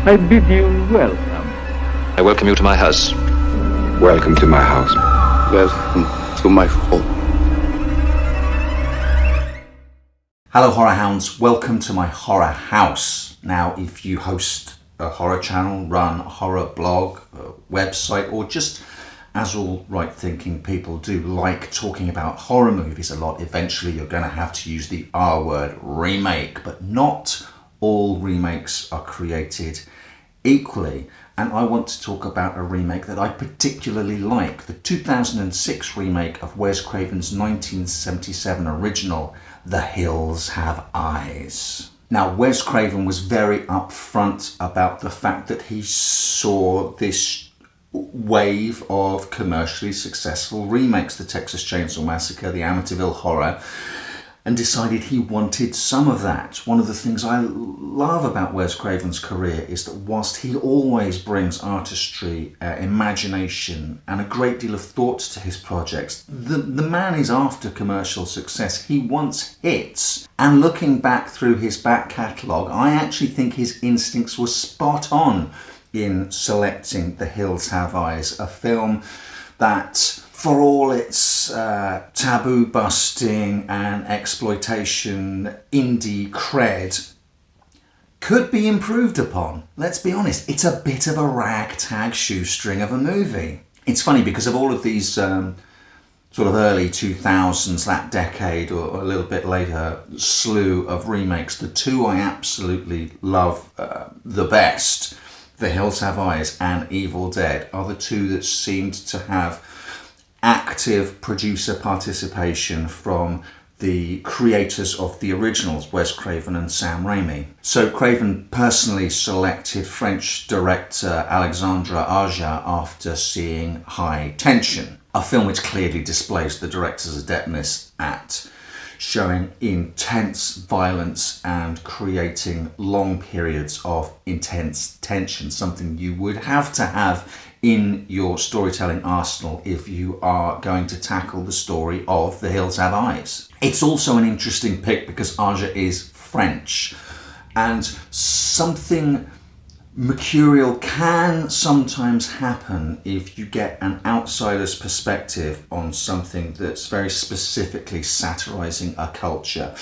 I bid you welcome. I welcome you to my house. Welcome to my house. Welcome to my home. Hello horror hounds, welcome to my horror house. Now if you host a horror channel, run a horror blog, a website, or just as all right thinking people do like talking about horror movies a lot, eventually you're going to have to use the R word, remake. But not all remakes are created equally. And I want to talk about a remake that I particularly like, the 2006 remake of Wes Craven's 1977 original, The Hills Have Eyes. Now, Wes Craven was very upfront about the fact that he saw this wave of commercially successful remakes, the Texas Chainsaw Massacre, the Amityville Horror, and decided he wanted some of that. One of the things I love about Wes Craven's career is that whilst he always brings artistry, imagination, and a great deal of thought to his projects, the man is after commercial success. He wants hits. And looking back through his back catalogue, I actually think his instincts were spot on in selecting The Hills Have Eyes, a film that, for all its taboo busting and exploitation indie cred, could be improved upon. Let's be honest, it's a bit of a ragtag shoestring of a movie. It's funny because of all of these sort of early 2000s, that decade or a little bit later, slew of remakes, the two I absolutely love the best, The Hills Have Eyes and Evil Dead, are the two that seemed to have active producer participation from the creators of the originals, Wes Craven and Sam Raimi. So Craven personally selected French director Alexandre Aja after seeing High Tension, a film which clearly displays the director's adeptness at showing intense violence and creating long periods of intense tension, something you would have to have in your storytelling arsenal if you are going to tackle the story of The Hills Have Eyes. It's also an interesting pick because Aja is French, and something mercurial can sometimes happen if you get an outsider's perspective on something that's very specifically satirizing a culture.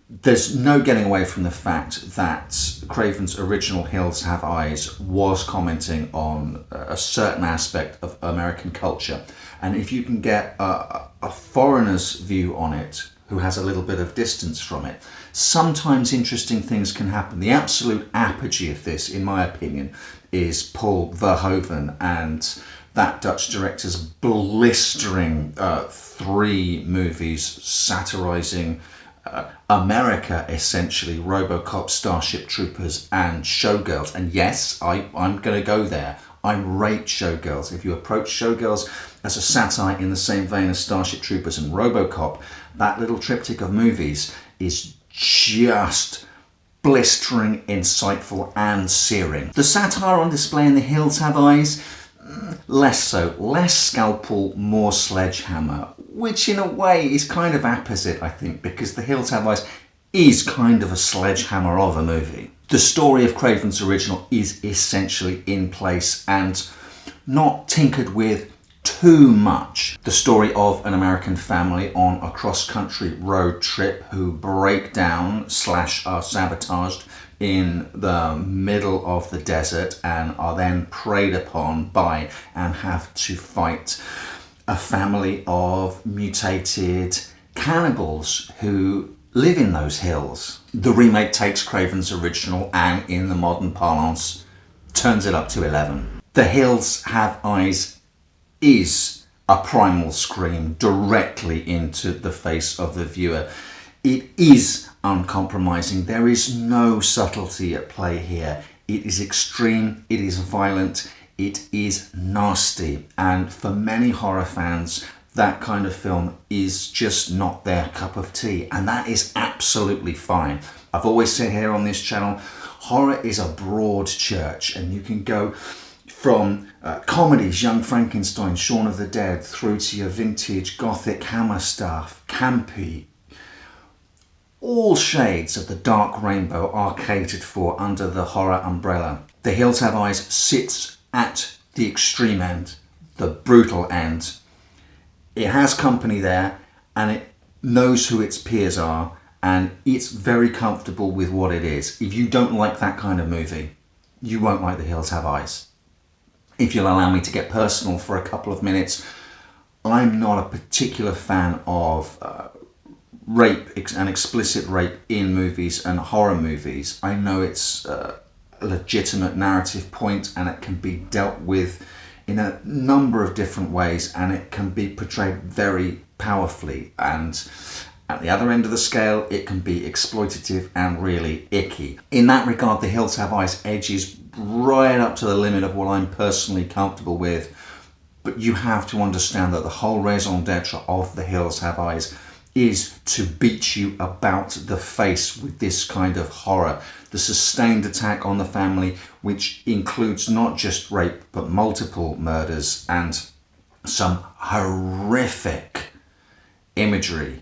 There's no getting away from the fact that Craven's original Hills Have Eyes was commenting on a certain aspect of American culture. And if you can get a foreigner's view on it, who has a little bit of distance from it, sometimes interesting things can happen. The absolute apogee of this, in my opinion, is Paul Verhoeven and that Dutch director's blistering 3 movies satirizing America, essentially, RoboCop, Starship Troopers, and Showgirls. And yes, I'm going to go there. I rate Showgirls. If you approach Showgirls as a satire in the same vein as Starship Troopers and RoboCop, that little triptych of movies is just blistering, insightful, and searing. The satire on display in The Hills Have Eyes, less so. Less scalpel, more sledgehammer, which in a way is kind of apposite, I think, because The Hills Have Eyes is kind of a sledgehammer of a movie. The story of Craven's original is essentially in place and not tinkered with too much. The story of an American family on a cross-country road trip who break down / are sabotaged in the middle of the desert and are then preyed upon by and have to fight a family of mutated cannibals who live in those hills. The remake takes Craven's original and, in the modern parlance, turns it up to 11. The Hills Have Eyes is a primal scream directly into the face of the viewer. It is uncompromising. There is no subtlety at play here. It is extreme, it is violent, it is nasty. And for many horror fans, that kind of film is just not their cup of tea. And that is absolutely fine. I've always said here on this channel, horror is a broad church, and you can go from comedies, Young Frankenstein, Shaun of the Dead, through to your vintage gothic hammer stuff, campy. All shades of the dark rainbow are catered for under the horror umbrella. The Hills Have Eyes sits at the extreme end, the brutal end. It has company there, and it knows who its peers are, and it's very comfortable with what it is. If you don't like that kind of movie, you won't like The Hills Have Eyes. If you'll allow me to get personal for a couple of minutes, I'm not a particular fan of rape and explicit rape in movies and horror movies. I know it's a legitimate narrative point, and it can be dealt with in a number of different ways, and it can be portrayed very powerfully, and at the other end of the scale it can be exploitative and really icky. In that regard, The Hills Have Eyes edges right up to the limit of what I'm personally comfortable with, but you have to understand that the whole raison d'etre of The Hills Have Eyes is to beat you about the face with this kind of horror. The sustained attack on the family, which includes not just rape but multiple murders and some horrific imagery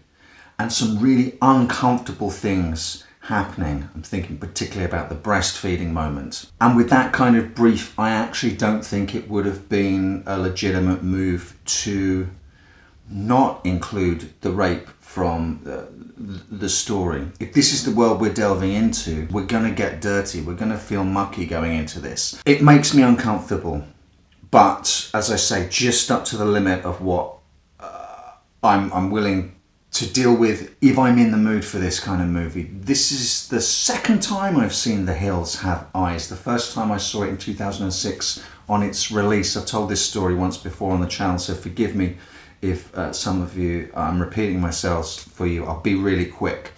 and some really uncomfortable things happening. I'm thinking particularly about the breastfeeding moment. And with that kind of brief, I actually don't think it would have been a legitimate move to not include the rape from the story. If this is the world we're delving into, we're going to get dirty, we're going to feel mucky going into this. It makes me uncomfortable, but as I say, just up to the limit of what I'm willing to deal with if I'm in the mood for this kind of movie. This is the second time I've seen The Hills Have Eyes. The first time I saw it in 2006 on its release. I've told this story once before on the channel, so forgive me if some of you, I'm repeating myself for you. I'll be really quick.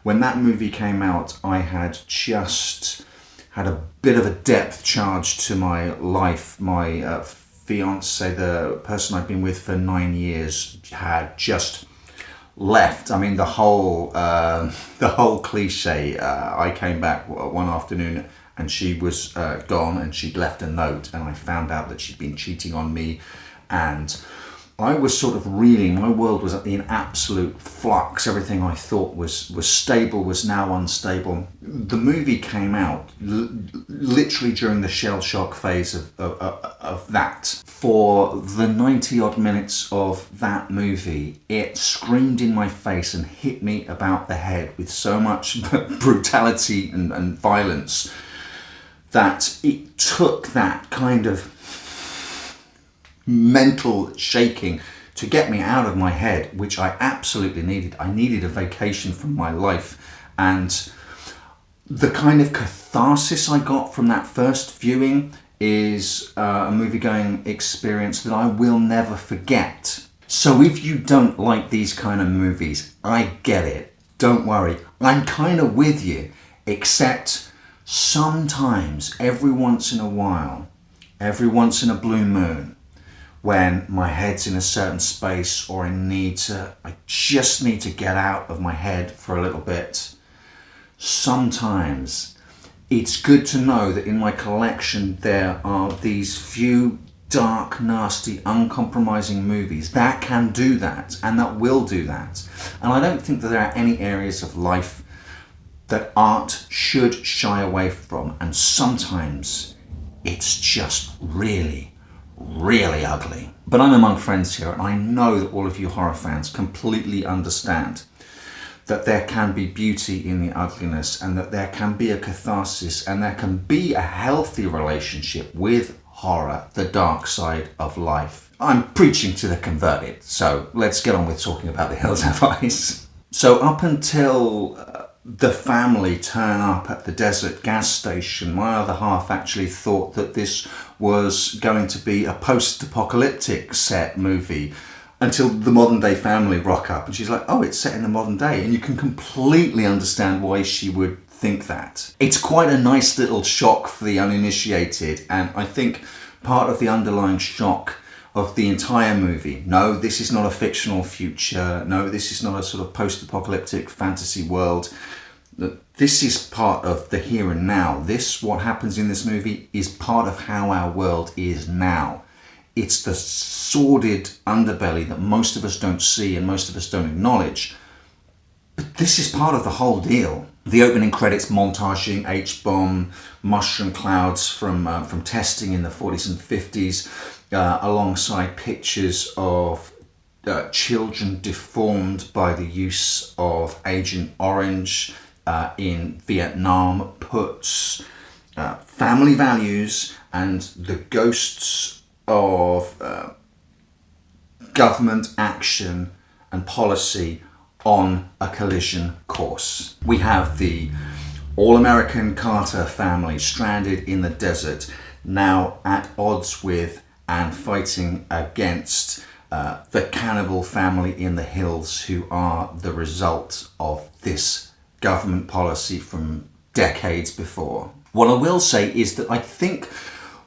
When that movie came out, I had just had a bit of a depth charge to my life. My fiance, the person I've been with for 9 years, had just left. I mean, the whole cliche. I came back one afternoon and she was gone, and she'd left a note, and I found out that she'd been cheating on me, and I was sort of reeling. My world was in absolute flux. Everything I thought was stable was now unstable. The movie came out literally during the shell shock phase of that. For the 90 odd minutes of that movie, it screamed in my face and hit me about the head with so much brutality and violence that it took that kind of mental shaking to get me out of my head, which I absolutely needed. I needed a vacation from my life, and the kind of catharsis I got from that first viewing is a movie-going experience that I will never forget. So if you don't like these kind of movies, I get it. Don't worry. I'm kind of with you, except sometimes, every once in a while, every once in a blue moon, when my head's in a certain space, or I just need to get out of my head for a little bit. Sometimes it's good to know that in my collection there are these few dark, nasty, uncompromising movies that can do that, and that will do that. And I don't think that there are any areas of life that art should shy away from, and sometimes it's just really ugly. But I'm among friends here, and I know that all of you horror fans completely understand that there can be beauty in the ugliness, and that there can be a catharsis, and there can be a healthy relationship with horror, the dark side of life. I'm preaching to the converted, so let's get on with talking about The Hills Have Eyes. So up until the family turn up at the desert gas station, my other half actually thought that this was going to be a post-apocalyptic set movie, until the modern day family rock up, and she's like, oh, it's set in the modern day. And you can completely understand why she would think that. It's quite a nice little shock for the uninitiated, and I think part of the underlying shock of the entire movie, no, this is not a fictional future, no, this is not a sort of post-apocalyptic fantasy world, this is part of the here and now. What happens in this movie is part of how our world is now. It's the sordid underbelly that most of us don't see and most of us don't acknowledge. But this is part of the whole deal. The opening credits montaging H-bomb mushroom clouds from testing in the 40s and 50s, alongside pictures of children deformed by the use of Agent Orange in Vietnam, puts family values and the ghosts of government action and policy on a collision course. We have the all-American Carter family stranded in the desert, now at odds with and fighting against the cannibal family in the hills, who are the result of this government policy from decades before. What I will say is that I think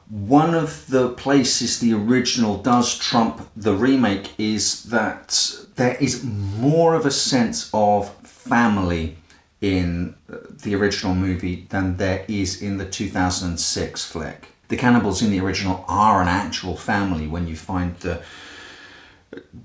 one of the places the original does trump the remake is that there is more of a sense of family in the original movie than there is in the 2006 flick. The cannibals in the original are an actual family when you find the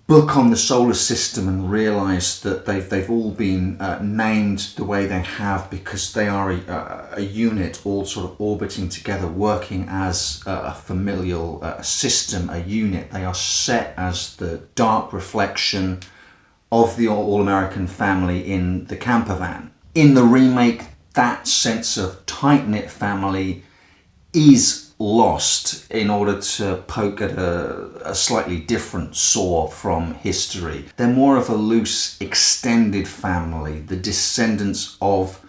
book on the solar system and realise that they've all been named the way they have because they are a unit, all sort of orbiting together, working as a familial system, a unit. They are set as the dark reflection of the all-American family in the camper van. In the remake, that sense of tight-knit family is lost in order to poke at a slightly different sore from history. They're more of a loose, extended family, the descendants of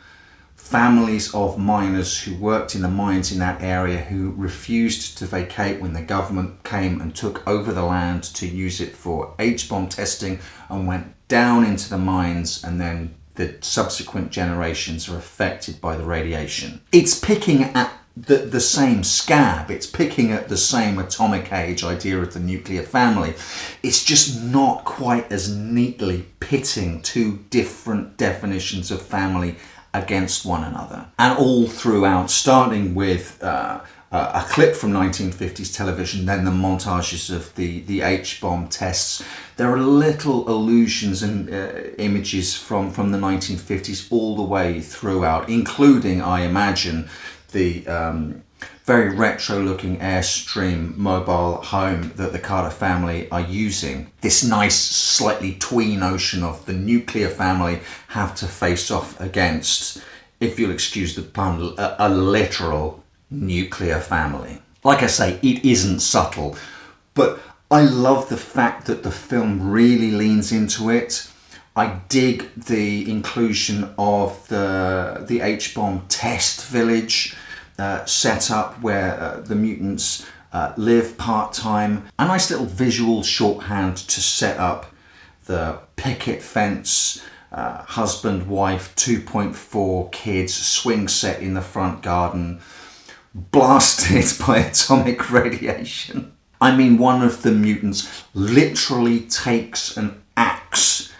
families of miners who worked in the mines in that area, who refused to vacate when the government came and took over the land to use it for H-bomb testing and went down into the mines, and then the subsequent generations are affected by the radiation. It's picking at the same scab, it's picking at the same atomic age idea of the nuclear family. It's just not quite as neatly pitting two different definitions of family against one another. And all throughout, starting with a clip from 1950s television, then the montages of the H-bomb tests, there are little allusions and images from the 1950s all the way throughout, including, I imagine, the very retro-looking Airstream mobile home that the Carter family are using. This nice, slightly twee notion of the nuclear family have to face off against, if you'll excuse the pun, a literal nuclear family. Like I say, it isn't subtle, but I love the fact that the film really leans into it. I dig the inclusion of the H-bomb test village set up where the mutants live part-time. A nice little visual shorthand to set up the picket fence, husband, wife, 2.4 kids, swing set in the front garden, blasted by atomic radiation. I mean, one of the mutants literally takes an axe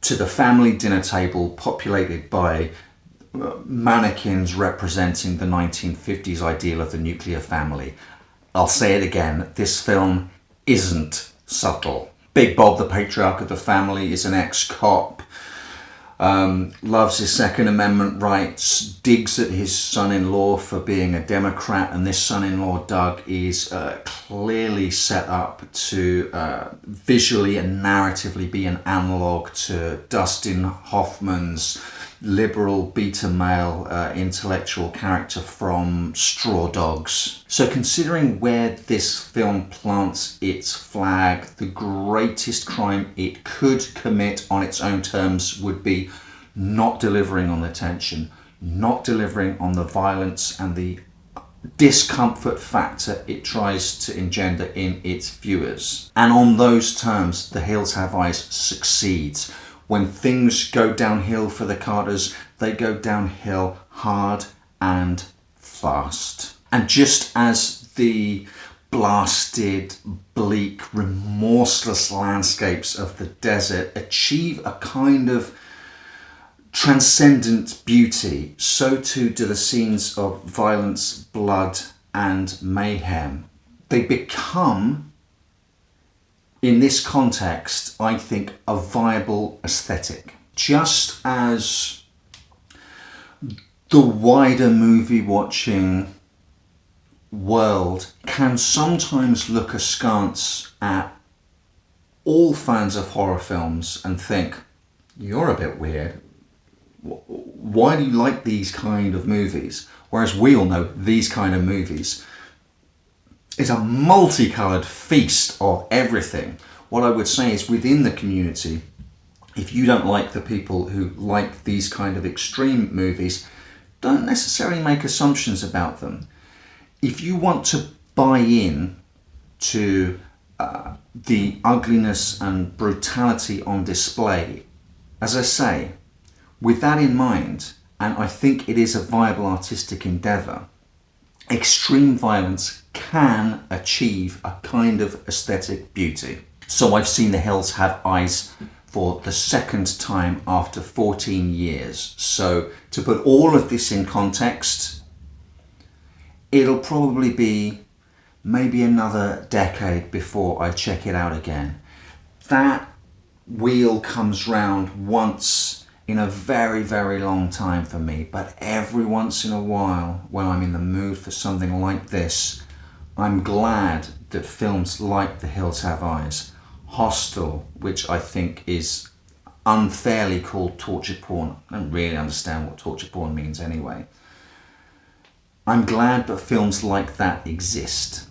to the family dinner table populated by mannequins representing the 1950s ideal of the nuclear family. I'll say it again, this film isn't subtle. Big Bob, the patriarch of the family, is an ex-cop, loves his Second Amendment rights, digs at his son-in-law for being a Democrat, and this son-in-law, Doug, is clearly set up to visually and narratively be an analogue to Dustin Hoffman's liberal beta male intellectual character from Straw Dogs. So considering where this film plants its flag, the greatest crime it could commit on its own terms would be not delivering on the tension, not delivering on the violence and the discomfort factor it tries to engender in its viewers. And on those terms, The Hills Have Eyes succeeds. When things go downhill for the Carters, they go downhill hard and fast. And just as the blasted, bleak, remorseless landscapes of the desert achieve a kind of transcendent beauty, so too do the scenes of violence, blood, and mayhem. They become, in this context, I think, a viable aesthetic. Just as the wider movie watching world can sometimes look askance at all fans of horror films and think, you're a bit weird. Why do you like these kind of movies? Whereas we all know these kind of movies is a multicoloured feast of everything. What I would say is, within the community, if you don't like the people who like these kind of extreme movies, don't necessarily make assumptions about them. If you want to buy in to the ugliness and brutality on display, as I say, with that in mind, and I think it is a viable artistic endeavour, extreme violence can achieve a kind of aesthetic beauty. So I've seen The Hills Have Eyes for the second time after 14 years. So to put all of this in context, it'll probably be maybe another decade before I check it out again. That wheel comes round once in a very, very long time for me, but every once in a while, when I'm in the mood for something like this, I'm glad that films like The Hills Have Eyes, Hostel, which I think is unfairly called torture porn. I don't really understand what torture porn means anyway. I'm glad that films like that exist.